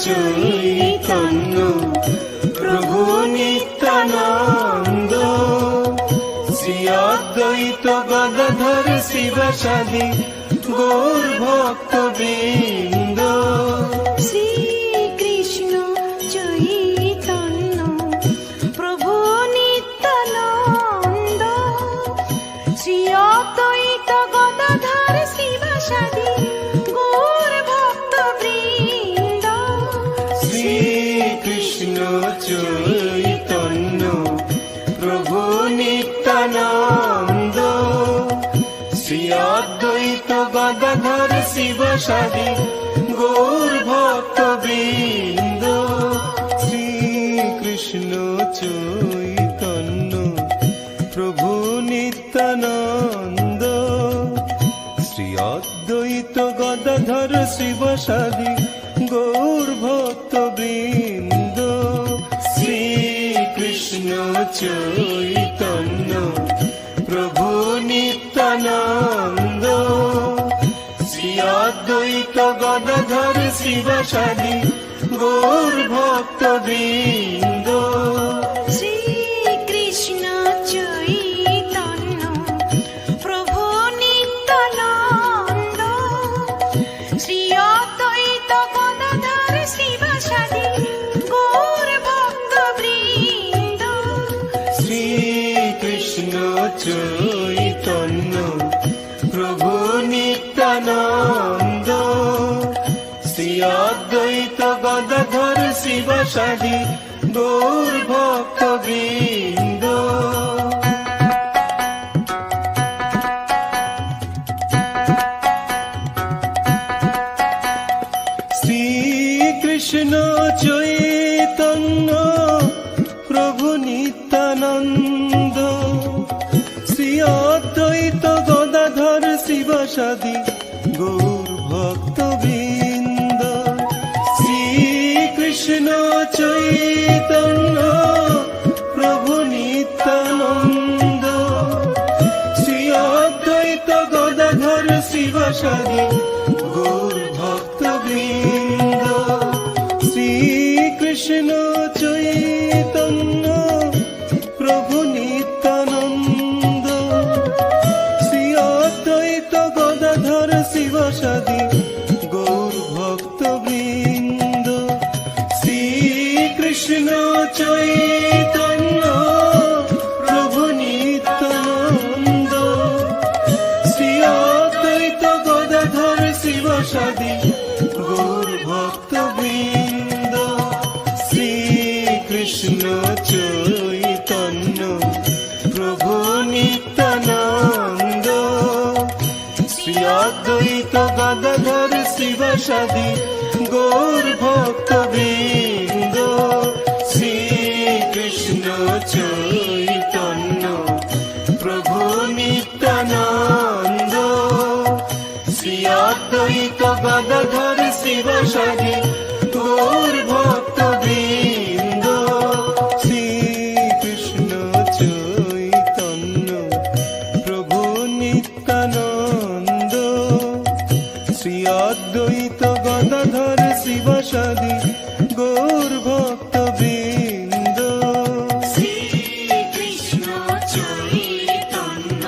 চৈতন্য প্রভু নিত্যানন্দ, শ্রী অদ্বৈত গদাধর শিবাসাদি গৌর ভক্তবৃন্দ। শ্রী কৃষ্ণ চৈতন্য প্রভু নিত্যানন্দ, শ্রী অদ্বৈত গদাধর শিবাসাদি গৌর ভক্তবৃন্দ। শ্রী কৃষ্ণ চৈতন্য প্রভু নিত্যানন্দ, শ্রী অদ্বৈত গদাধর শিবাসাদি গৌর ভক্তবৃন্দ। শ্রী কৃষ্ণ চৈতন্য প্রভু নিত্যানন্দ, শ্রী অদ্বৈত গদাধর শিবাসাদি গৌর ভক্তবৃন্দ। শ্রী কৃষ্ণ চৈতন্য প্রভু নিত্যানন্দ, শ্রী অদ্বৈত গদাধর শিবাসাদি গৌর ভক্তবৃন্দ। শ্রী কৃষ্ণ চৈতন্য প্রভু নিত্যানন্দ, শ্রী অদ্বৈত গদাধর শিবাসাদি গৌর ভক্তবৃন্দ। শ্রী কৃষ্ণ চৈতন্য প্রভু নিত্যানন্দ, শ্রী অদ্বৈত গদাধর শিবাসাদি গৌর ভক্তবৃন্দ। শ্রী কৃষ্ণ চৈতন্য প্রভু নিত্যানন্দ, শ্রী অদ্বৈত গদাধর শিবাসাদি গৌর ভক্তবৃন্দ। শ্রী কৃষ্ণ চৈতন্য প্রভু নিত্যানন্দ, শ্রী অদ্বৈত গদাধর শিবাসাদি গৌর ভক্তবৃন্দ। শ্রী কৃষ্ণ চৈতন্য প্রভু নিত্যানন্দ, শ্রী অদ্বৈত গদাধর শিবাসাদি গৌর ভক্তবৃন্দ। শ্রী কৃষ্ণ চৈতন্য প্রভু নিত্যানন্দ, শ্রী অদ্বৈত গদাধর শিবাসাদি গৌর ভক্তবৃন্দ। শ্রী কৃষ্ণ চৈতন্য প্রভু নিত্যানন্দ, শ্রী অদ্বৈত গদাধর শিবাসাদি গৌর ভক্তবৃন্দ। শ্রী কৃষ্ণ চৈতন্য প্রভু নিত্যানন্দ, শ্রী অদ্বৈত গদাধর শিবাসাদি গৌর ভক্তবৃন্দ। শ্রী কৃষ্ণ চৈতন্য প্রভু নিত্যানন্দ, শ্রী অদ্বৈত গদাধর শিবাসাদি গৌর ভক্তবৃন্দ। শ্রী কৃষ্ণ চৈতন্য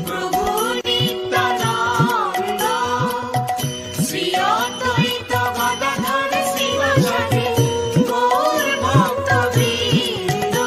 প্রভু নিত্যানন্দ, শ্রী অদ্বৈত গদাধর শিবাসাদি গৌর ভক্তবৃন্দ।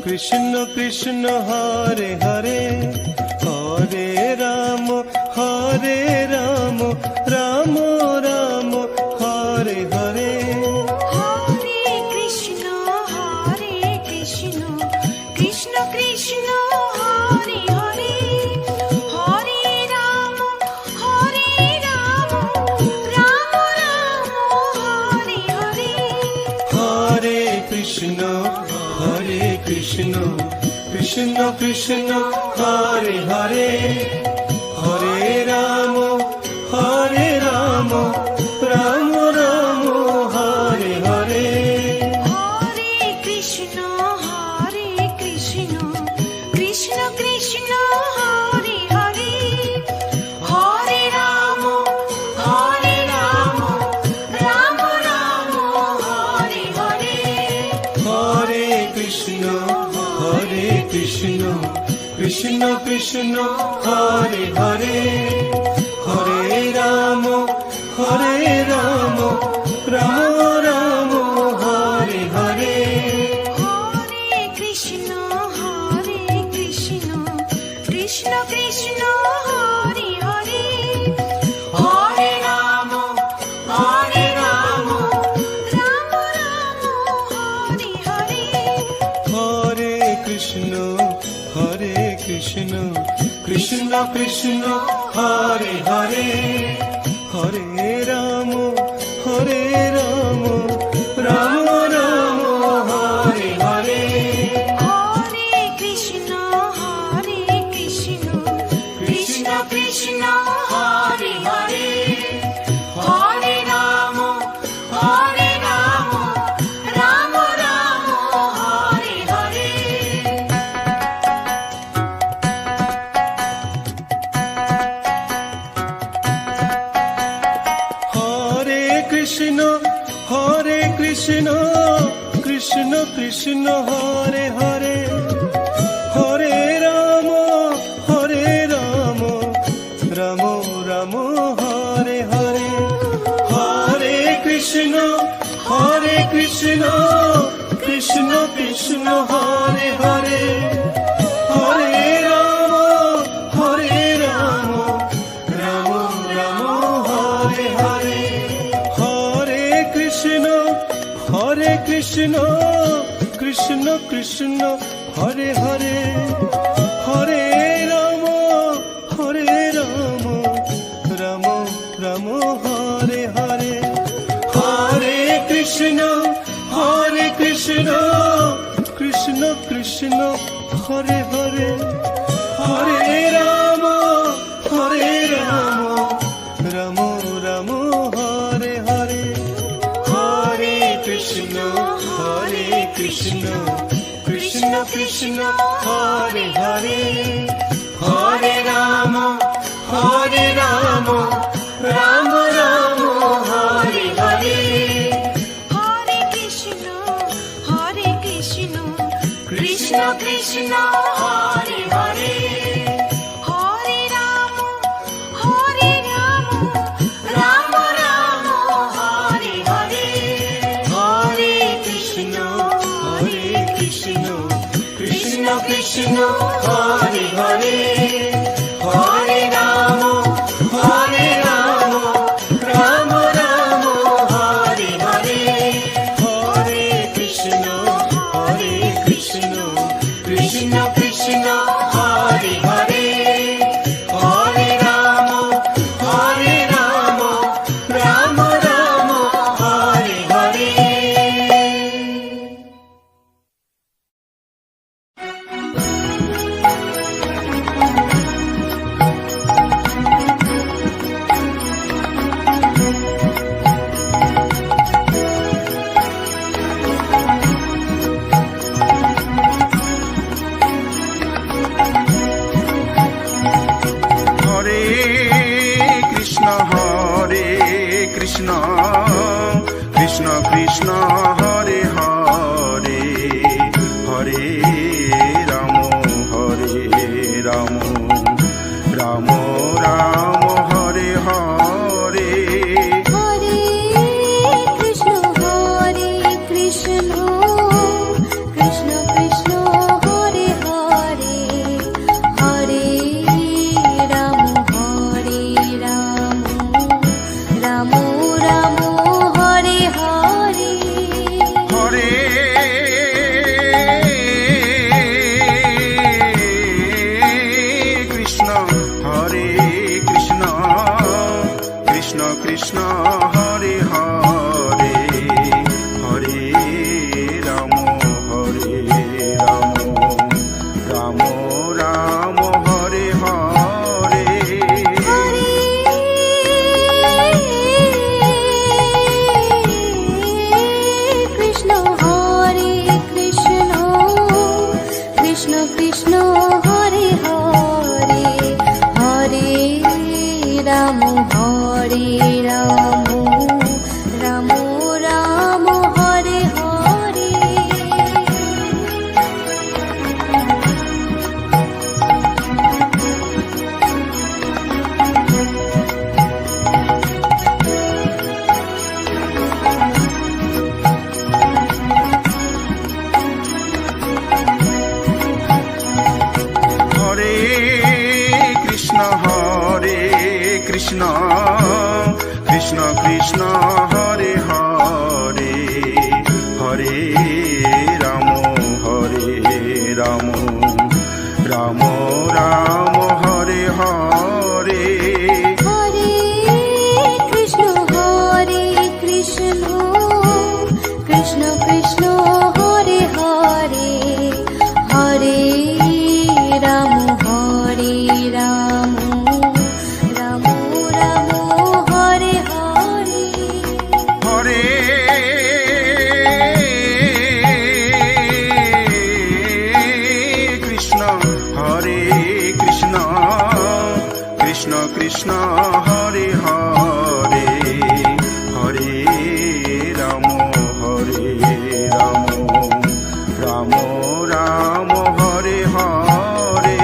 কৃষ্ণ কৃষ্ণ হরে হরে, হরে রাম রাম রাম হরে হরে। হরে কৃষ্ণ হরে কৃষ্ণ কৃষ্ণ কৃষ্ণ হরে হরে হরে রাম রাম রাম হরে হরে হরে কৃষ্ণ কৃষ্ণ কৃষ্ণ হরে হরে হরে রাম রাম রাম হরে হরে হরে কৃষ্ণ কৃষ্ণ কৃষ্ণ হরে হরে হরে রাম রাম রাম হরে হরে হরে কৃষ্ণ কৃষ্ণ কৃষ্ণ হরে হরে হরে রাম রাম রাম হরে হরে হরে কৃষ্ণ কৃষ্ণ কৃষ্ণ হরে হরে হরে রাম রাম রাম হরে হরে হরে কৃষ্ণ কৃষ্ণ কৃষ্ণ হরে হরে হরে রাম রাম রাম হরে হরে হরে কৃষ্ণ কৃষ্ণ কৃষ্ণ হরে হরে হরে রাম রাম রাম হরে হরে হরে কৃষ্ণ কৃষ্ণ কৃষ্ণ হরে হরে হরে রাম রাম রাম হরে হরে হরে কৃষ্ণ কৃষ্ণ কৃষ্ণ হরে হরে হরে রাম রাম রাম হরে হরে হরে কৃষ্ণ কৃষ্ণ কৃষ্ণ হরে হরে হরে রাম রাম রাম হরে হরে হরে কৃষ্ণ কৃষ্ণ কৃষ্ণ হরে হরে হরে রাম রাম রাম হরে হরে হরে কৃষ্ণ কৃষ্ণ কৃষ্ণ হরে হরে হরে রাম রাম রাম হরে হরে হরে কৃষ্ণ কৃষ্ণ কৃষ্ণ হরে হরে হরে রাম রাম রাম হরে হরে হরে কৃষ্ণ কৃষ্ণ কৃষ্ণ হরে হরে হরে রাম রাম রাম হরে হরে রাম রাম রাম রাম হরে হরে হরে কৃষ্ণ কৃষ্ণ কৃষ্ণ হরে হরে হরে রাম রাম রাম রাম হরে হরে হরে কৃষ্ণ কৃষ্ণ কৃষ্ণ হরে হরে হরে রাম রাম রাম রাম হরে হরে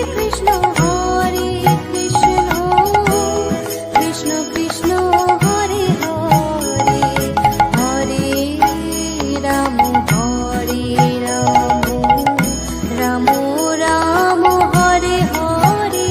কৃষ্ণ কৃষ্ণ কৃষ্ণ হরে হরে হরে রাম রাম রাম হরে হরে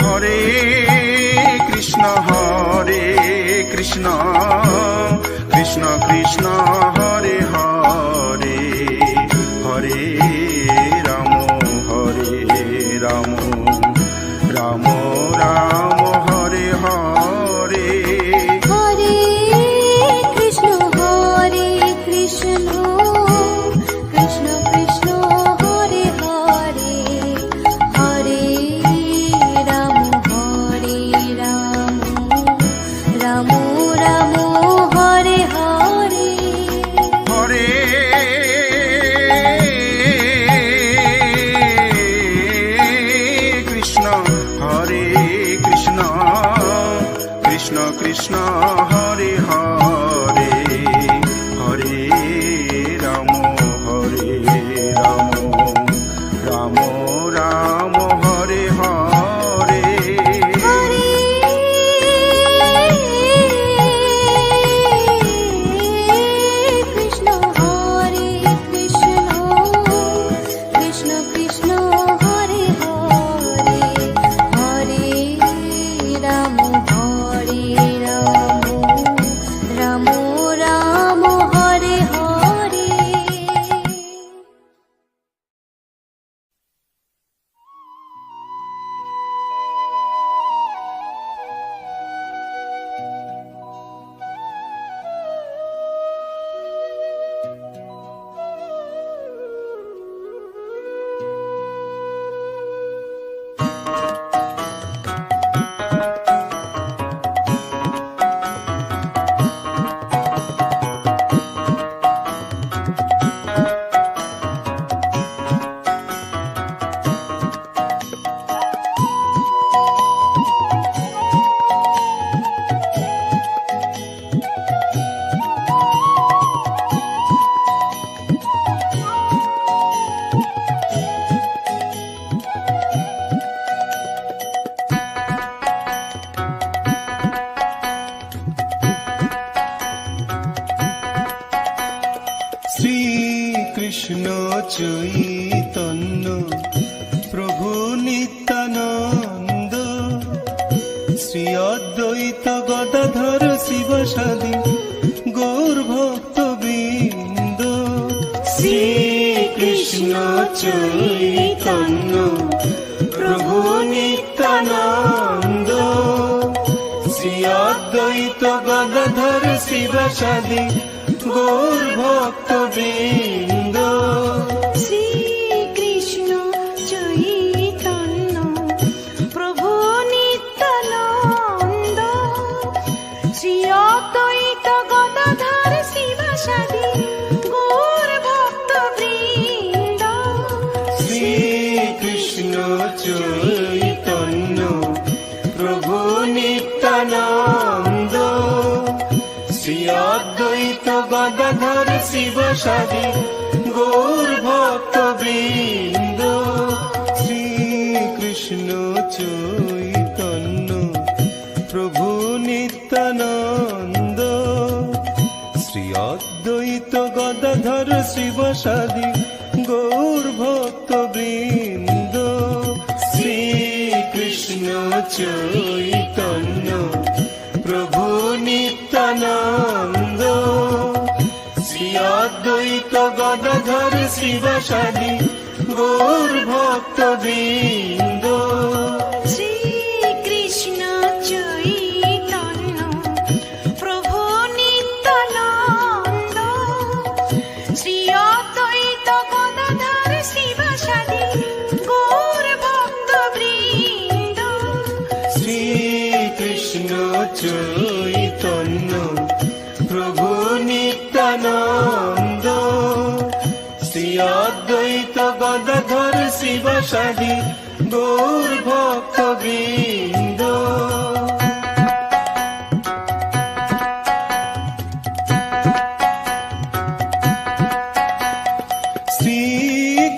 হরে কৃষ্ণ কৃষ্ণ কৃষ্ণ হরে হরে হরে রাম রাম রাম রাম হরে হরে হরে কৃষ্ণ কৃষ্ণ কৃষ্ণ হরে হরে হরে রাম রাম রাম হরে হরে হরে কৃষ্ণ কৃষ্ণ কৃষ্ণ হরে হরে হরে রাম রাম রাম হরে হরে হরে কৃষ্ণ কৃষ্ণ কৃষ্ণ হরে হরে হরে রাম রাম রাম হরে হরে শ্রীকৃষ্ণ চৈতন্য প্রভু নিত্যানন্দ শ্রী অদ্বৈত গদাধর শিবসাদী গৌর ভক্ত বৃন্দ শ্রীকৃষ্ণ চৈতন্য প্রভু নিত্যানন্দ শ্রী অদ্বৈত গদাধর শিবসাদী গৌর ভক্ত বৃন্দ শ্রীকৃষ্ণ চৈতন্য প্রভু নিত্যানন্দ শ্রী অদ্বৈত গদাধর শিবসাদী গৌর ভক্ত বৃন্দ শ্রীকৃষ্ণ চৈতন্য প্রভু নিত্যানন্দ শ্রী অদ্বৈত গদাধর শিবসাদী গৌর ভক্ত বৃন্দ শ্রী কৃষ্ণ চৈতন্য প্রভু নিত্যানন্দ শ্রী অদ্বৈত গদাধর শিবসাদি গৌর ভক্ত বৃন্দ শ্রী কৃষ্ণ চৈতন্য প্রভু নিত্যানন্দ শ্রী অদ্বৈত গদাধর শিবসাদি গৌর ভক্ত বৃন্দ শ্রী কৃষ্ণ চৈতন্য প্রভু নিত্যানন্দ শ্রী অদ্বৈত গদাধর শিবসাদি গৌর ভক্ত বৃন্দ শ্রী কৃষ্ণ চৈতন্য প্রভু নিত্যানন্দ শ্রী অদ্বৈত গদাধর শিবসাদি গৌর ভক্ত বৃন্দ শ্রী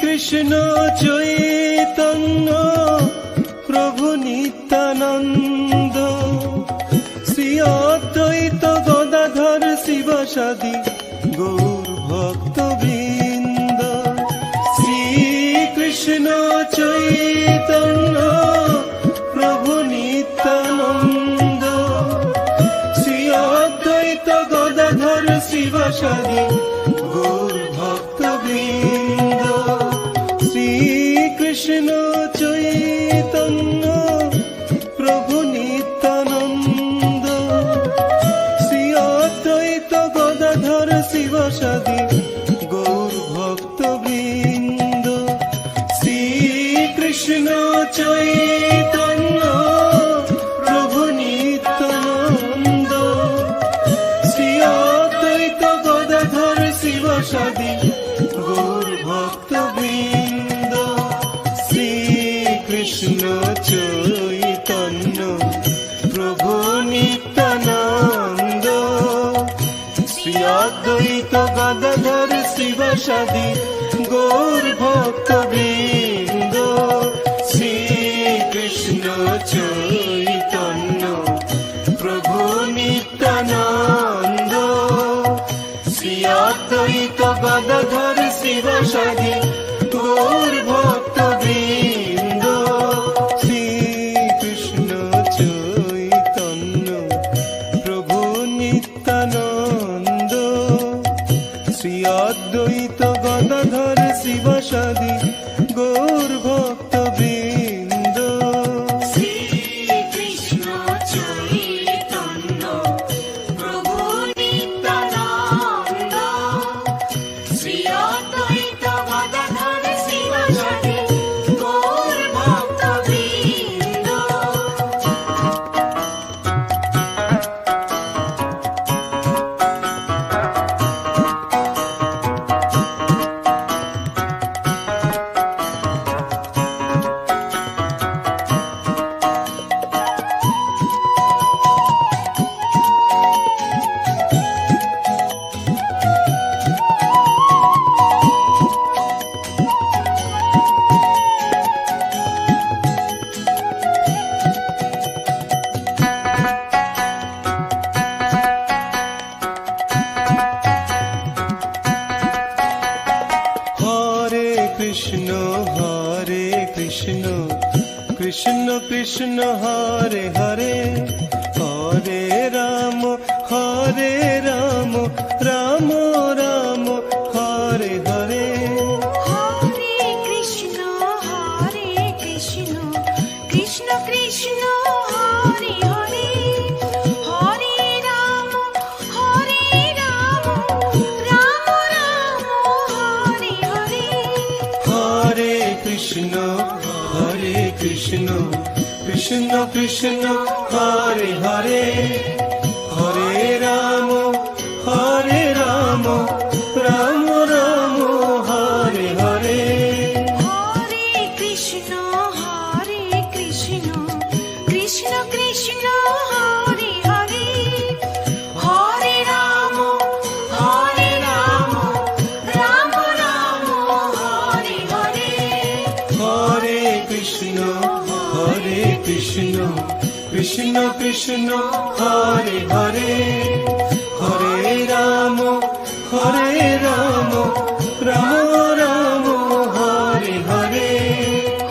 কৃষ্ণ চৈতন্য প্রভু নিত্যানন্দ শ্রী অদ্বৈত গদাধর শিবসাদি গৌর ভক্ত বৃন্দ শ্রী কৃষ্ণ চৈতন্য প্রভু নিত্যানন্দ শ্রী অদ্বৈত গদাধর শিবসাদি গৌর ভক্ত বৃন্দ শ্রী কৃষ্ণ চৈতন্য প্রভু নিত্যানন্দ শ্রী অদ্বৈত গদাধর শিবসাদি গৌর ভক্ত বৃন্দ শ্রী কৃষ্ণ চৈতন্য প্রভু নিত্যানন্দ শ্রী অদ্বৈত গদাধর শিবসাদি গৌর ভক্ত বৃন্দ শ্রী কৃষ্ণ চৈতন্য প্রভু নিত্যানন্দ শ্রী অদ্বৈত গদাধর শিবসাদি গৌর ভক্ত বৃন্দ শ্রী কৃষ্ণ চৈতন্য প্রভু নিত্যানন্দ শ্রী অদ্বৈত গদাধর শিবসাদি গৌর ভক্ত বৃন্দ শ্রী কৃষ্ণ চৈতন্য প্রভু নিত্যানন্দ শ্রী অদ্বৈত গদাধর শিবসাদি গৌর ভক্ত বৃন্দ শ্রী কৃষ্ণ চৈতন্য প্রভু নিত্যানন্দ শ্রী অদ্বৈত গদাধর শিবসাদি গৌর ভক্ত বৃন্দ হরে কৃষ্ণ কৃষ্ণ কৃষ্ণ হরে হরে হরে রাম রাম রাম হরে হরে হরে কৃষ্ণ কৃষ্ণ কৃষ্ণ হরে হরে হরে রাম রাম রাম হরে হরে হরে কৃষ্ণ কৃষ্ণ কৃষ্ণ হরে হরে হরে রাম রাম রাম হরে হরে হরে কৃষ্ণ কৃষ্ণ কৃষ্ণ হরে হরে হরে রাম রাম রাম হরে হরে হরে কৃষ্ণ হরে Krishna Krishna Krishna Hare Hare Hare Ram Ram Ram Hare Hare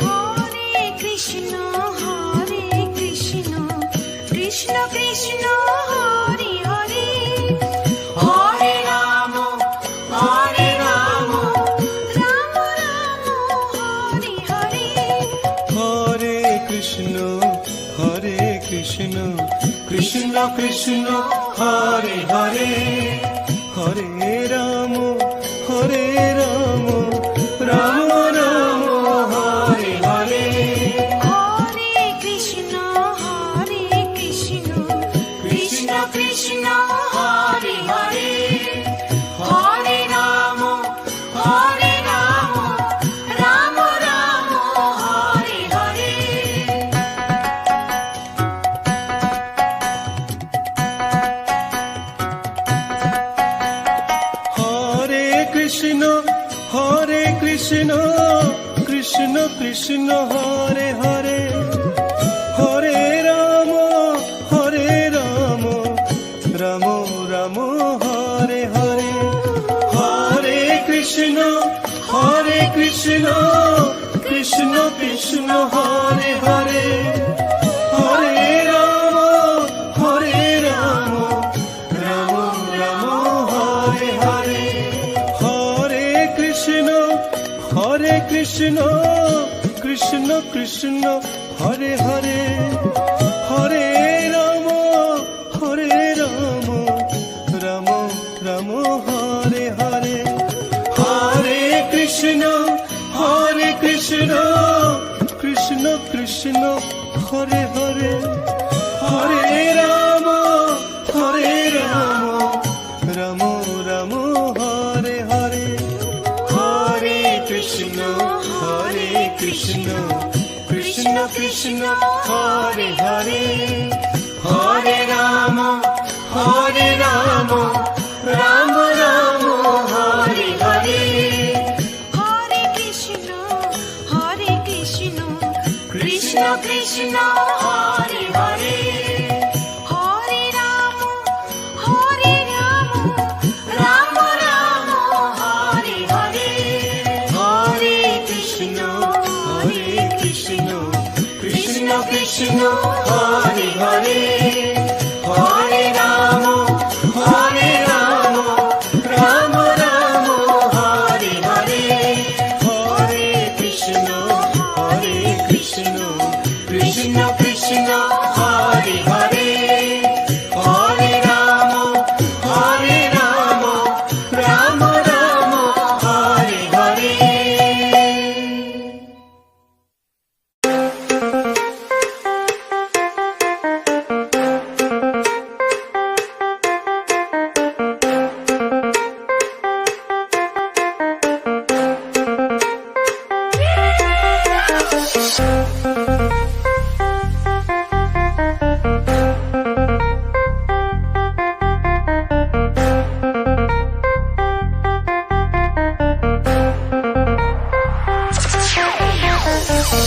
Hare Krishna Krishna Krishna Hare Hare Hare Ram Ram Ram Hare Hare Hare Krishna Krishna Krishna Hare Hare Hare Ram Ram Ram Hare Hare Hare Krishna Krishna Krishna Hare Hare Hare Ram Ram Ram Hare Hare Hare Krishna Krishna Krishna Hare Hare Hare Ram Ram Ram Hare Hare Hare Krishna Krishna Krishna Hare Hare Hare Ram Ram Ram Hare Hare Hare Krishna Krishna Krishna Hare Hare Hare Ram Ram Ram Hare Hare Hare Krishna Krishna Krishna Hare Hare Hare Ram Ram Ram Hare Hare Hare Krishna Krishna Krishna Hare Hare Hare Ram Ram Ram Hare Hare Hare Krishna Krishna Krishna Hare Hare Hare Ram Ram Ram Hare Hare Hare Krishna Krishna Krishna Hare Hare Hare Ram Ram Ram Hare Hare Hare Krishna Krishna Krishna Hare Hare Hare Ram Ram Ram Hare Hare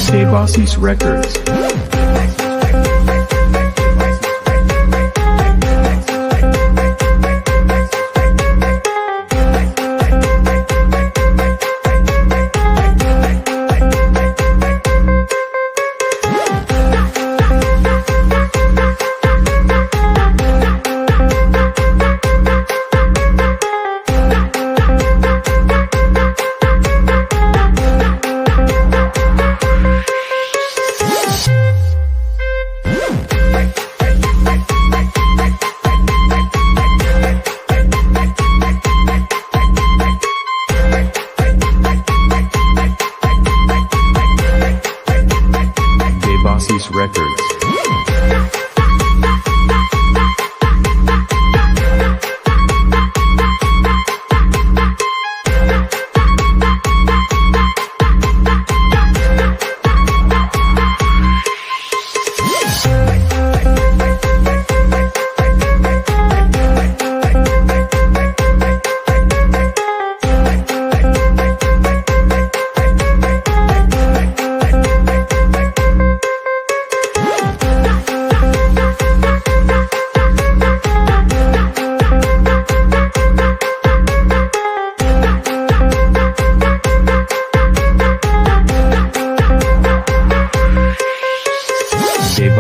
Devasis Records. Devasis Records.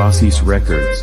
Devasis Records.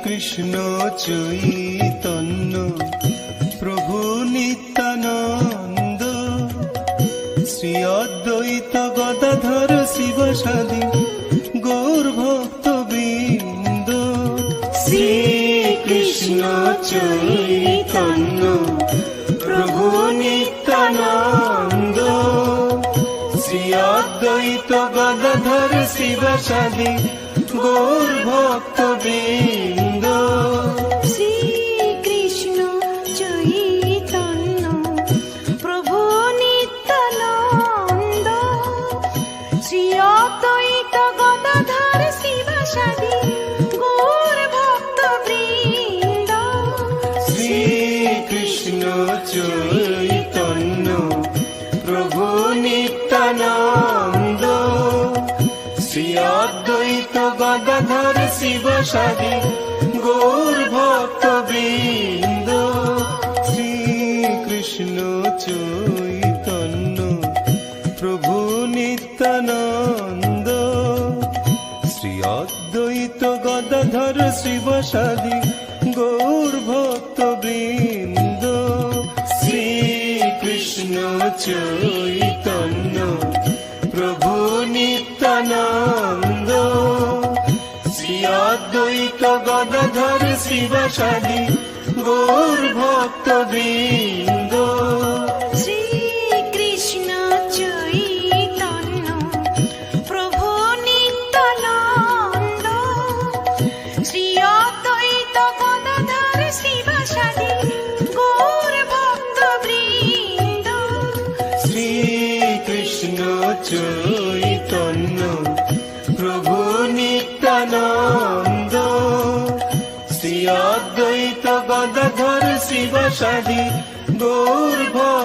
Krishna Chaitanya প্রভু নিত্যানন্দ শ্রী অদ্বৈত গদাধর শিবসাদি গৌর ভক্ত বৃন্দ, শ্রী কৃষ্ণ চৈতন্য প্রভু নিত্যানন্দ, শ্রী অদ্বৈত গদাধর শিবসাদি গৌর ভক্ত বৃন্দ, শ্রী কৃষ্ণ চৈতন্য প্রভু নিত্যানন্দ, শ্রী অদ্বৈত গদাধর শিবসাদি গৌর ভক্ত বৃন্দ, শ্রী কৃষ্ণ চৈতন্য প্রভু নিত্যানন্দ, শ্রী অদ্বৈত গদাধর শিবসাদি গৌর ভক্ত বৃন্দ, শ্রী কৃষ্ণ চৈতন্য প্রভু নিত্যানন্দ, শ্রী অদ্বৈত গদাধর শিবসাদি গৌর ভক্ত বৃন্দ, শ্রী কৃষ্ণ চৈতন্য প্রভু নিত্যানন্দ, শ্রী অদ্বৈত গদাধর শিবসাদি গৌর ভক্ত বৃন্দ, শ্রী কৃষ্ণ চৈতন্য প্রভু নিত্যানন্দ, শ্রী অদ্বৈত গদাধর শিবসাদি গৌর ভক্ত বৃন্দ, শ্রী কৃষ্ণ চৈতন্য প্রভু নিত্যানন্দ, শ্রী অদ্বৈত গদাধর শিবসাদি গৌর ভক্ত বৃন্দ। শ্রী কৃষ্ণ চৈতন্য প্রভু নিত্যানন্দ, শ্রী অদ্বৈত গদাধর শিবসাদি গৌর ভক্ত বৃন্দ, শ্রী কৃষ্ণ চৈতন্য প্রভু নিত্যানন্দ, শ্রী অদ্বৈত গদাধর শিবসাদি গৌর ভক্ত